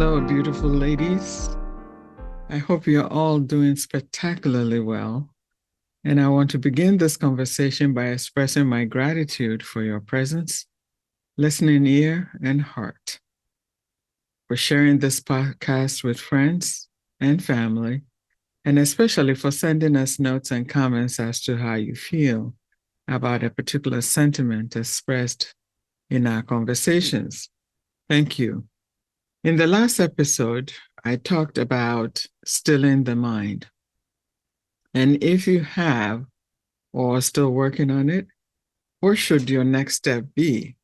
Hello, beautiful ladies. I hope you're all doing spectacularly well. And I want to begin this conversation by expressing my gratitude for your presence, listening ear, and heart, for sharing this podcast with friends and family, and especially for sending us notes and comments as to how you feel about a particular sentiment expressed in our conversations. Thank you. In the last episode, I talked about stilling the mind. And if you have or are still working on it, what should your next step be?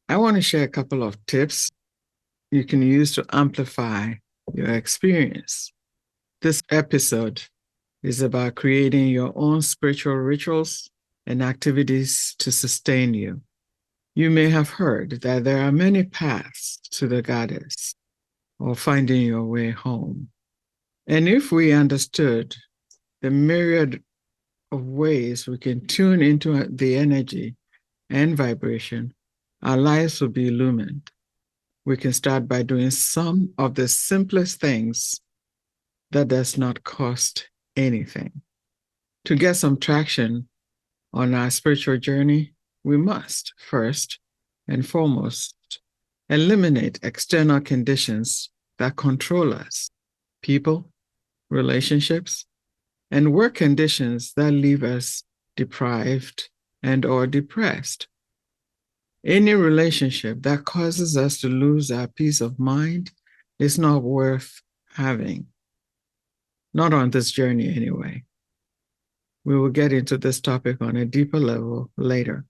I want to share a couple of tips you can use to amplify your experience. This episode is about creating your own spiritual rituals and activities to sustain you. You may have heard that there are many paths to the goddess or finding your way home. And if we understood the myriad of ways we can tune into the energy and vibration, our lives will be illumined. We can start by doing some of the simplest things that does not cost anything. To get some traction on our spiritual journey, we must first and foremost eliminate external conditions that control us, people, relationships, and work conditions that leave us deprived and or depressed. Any relationship that causes us to lose our peace of mind is not worth having. Not on this journey anyway. We will get into this topic on a deeper level later.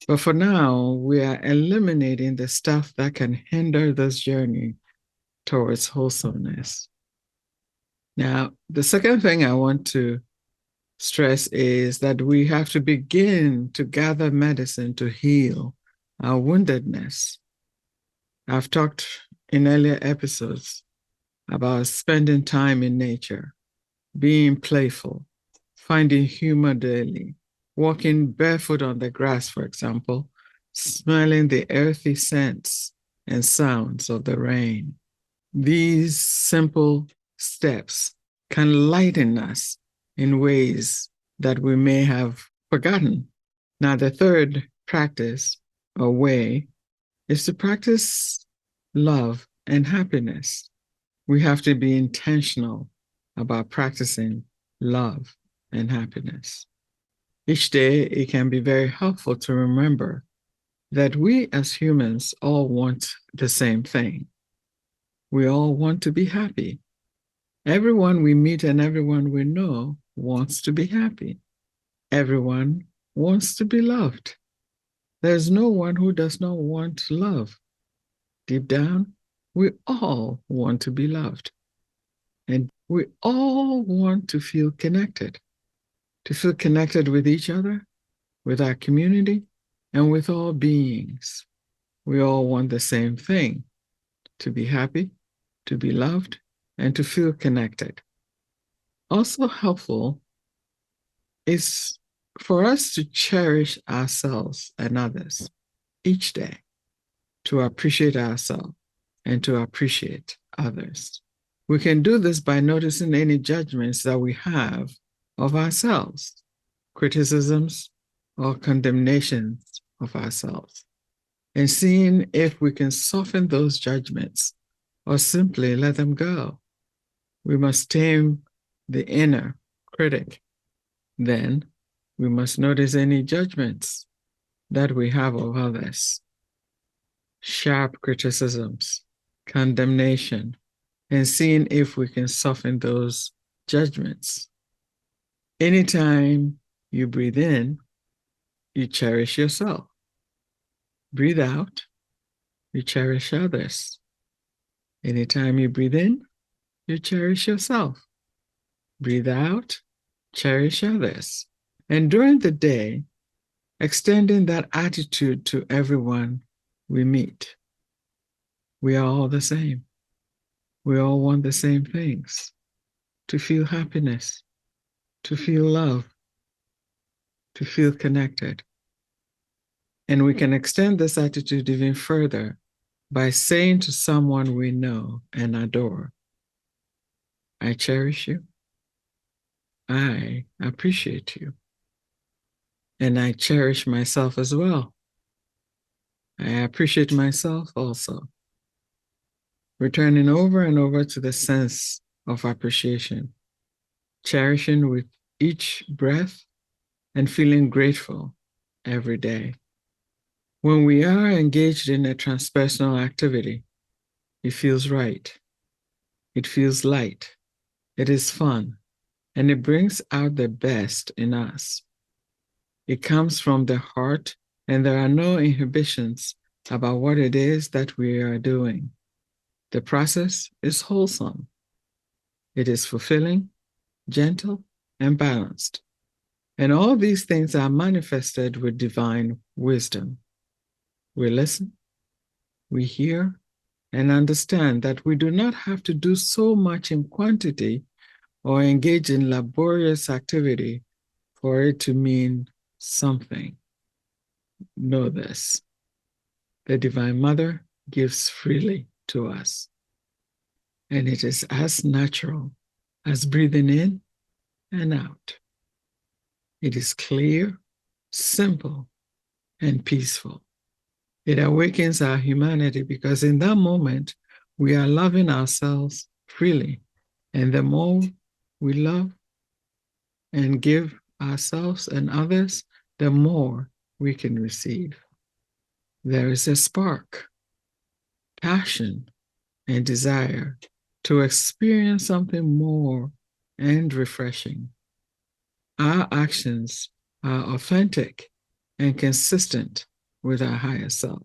But for now, we are eliminating the stuff that can hinder this journey towards wholesomeness. Now, the second thing I want to stress is that we have to begin to gather medicine to heal our woundedness. I've talked in earlier episodes about spending time in nature, being playful, finding humor daily, walking barefoot on the grass, for example, smelling the earthy scents and sounds of the rain. These simple steps can lighten us in ways that we may have forgotten. Now, the third practice or way is to practice love and happiness. We have to be intentional about practicing love and happiness. Each day, it can be very helpful to remember that we as humans all want the same thing. We all want to be happy. Everyone we meet and everyone we know wants to be happy. Everyone wants to be loved. There's no one who does not want love. Deep down, we all want to be loved. And we all want to feel connected with each other, with our community, and with all beings. We all want the same thing, to be happy, to be loved, and to feel connected. Also helpful is for us to cherish ourselves and others each day, to appreciate ourselves and to appreciate others. We can do this by noticing any judgments that we have of ourselves, criticisms or condemnations of ourselves, and seeing if we can soften those judgments or simply let them go. We must tame the inner critic. Then we must notice any judgments that we have of others, sharp criticisms, condemnation, and seeing if we can soften those judgments. Anytime you breathe in, you cherish yourself. Breathe out, you cherish others. Anytime you breathe in, you cherish yourself. Breathe out, cherish others. And during the day, extending that attitude to everyone we meet. We are all the same. We all want the same things: to feel happiness, to feel love, to feel connected. And we can extend this attitude even further by saying to someone we know and adore, I cherish you, I appreciate you, and I cherish myself as well. I appreciate myself also. Returning over and over to the sense of appreciation, cherishing with each breath and feeling grateful every day. When we are engaged in a transpersonal activity, it feels right. It feels light. It is fun, and it brings out the best in us. It comes from the heart, and there are no inhibitions about what it is that we are doing. The process is wholesome. It is fulfilling, gentle, and balanced. And all these things are manifested with divine wisdom. We listen, we hear, and understand that we do not have to do so much in quantity or engage in laborious activity for it to mean something. Know this: the Divine Mother gives freely to us, and it is as natural as breathing in and out. It is clear, simple, and peaceful. It awakens our humanity because in that moment, we are loving ourselves freely. And the more we love and give ourselves and others, the more we can receive. There is a spark, passion, and desire to experience something more and refreshing. Our actions are authentic and consistent with our higher self.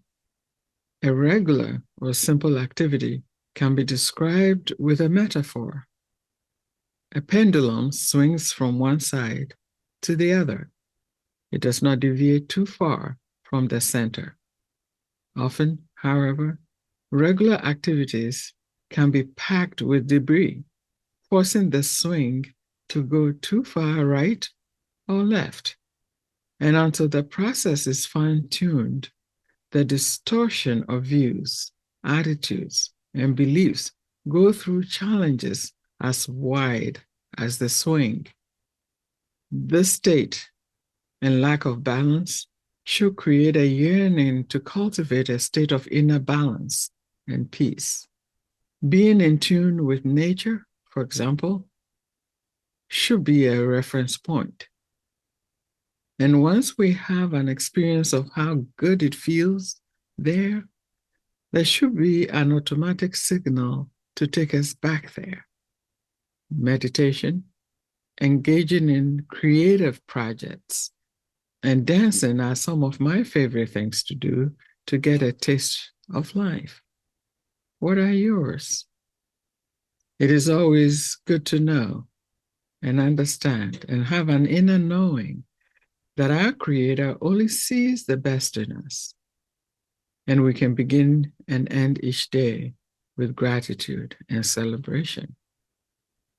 A regular or simple activity can be described with a metaphor. A pendulum swings from one side to the other. It does not deviate too far from the center. Often, however, regular activities can be packed with debris, forcing the swing to go too far right or left. And until the process is fine-tuned, the distortion of views, attitudes, and beliefs go through challenges as wide as the swing. This state and lack of balance should create a yearning to cultivate a state of inner balance and peace. Being in tune with nature, for example, should be a reference point. And once we have an experience of how good it feels there should be an automatic signal to take us back there. Meditation, engaging in creative projects, and dancing are some of my favorite things to do to get a taste of life. What are yours? It is always good to know and understand and have an inner knowing that our Creator only sees the best in us. And we can begin and end each day with gratitude and celebration.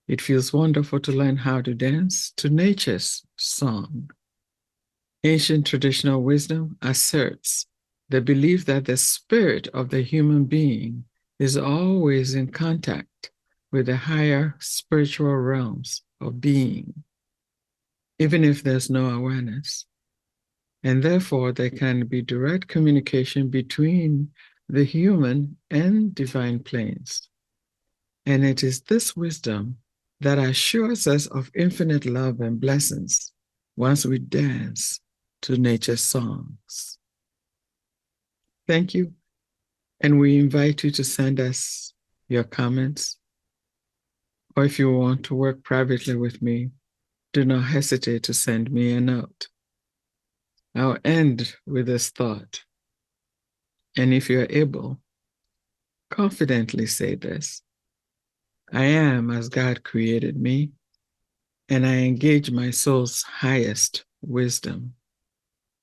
It feels wonderful to learn how to dance to nature's song. Ancient traditional wisdom asserts the belief that the spirit of the human being is always in contact with the higher spiritual realms of being, even if there's no awareness. And therefore, there can be direct communication between the human and divine planes. And it is this wisdom that assures us of infinite love and blessings once we dance to nature's songs. Thank you. And we invite you to send us your comments. Or if you want to work privately with me, do not hesitate to send me a note. I'll end with this thought. And if you're able, confidently say this: I am as God created me, and I engage my soul's highest wisdom.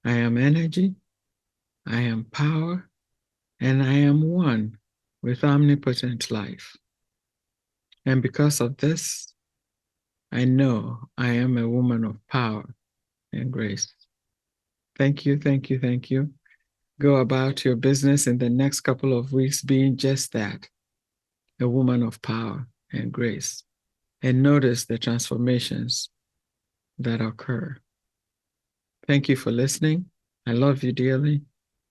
I am energy, I am power, and I am one with omnipotent life. And because of this, I know I am a woman of power and grace. Thank you, thank you, thank you. Go about your business in the next couple of weeks being just that, a woman of power and grace. And notice the transformations that occur. Thank you for listening. I love you dearly.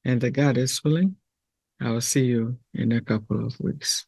And the God is willing, I will see you in a couple of weeks.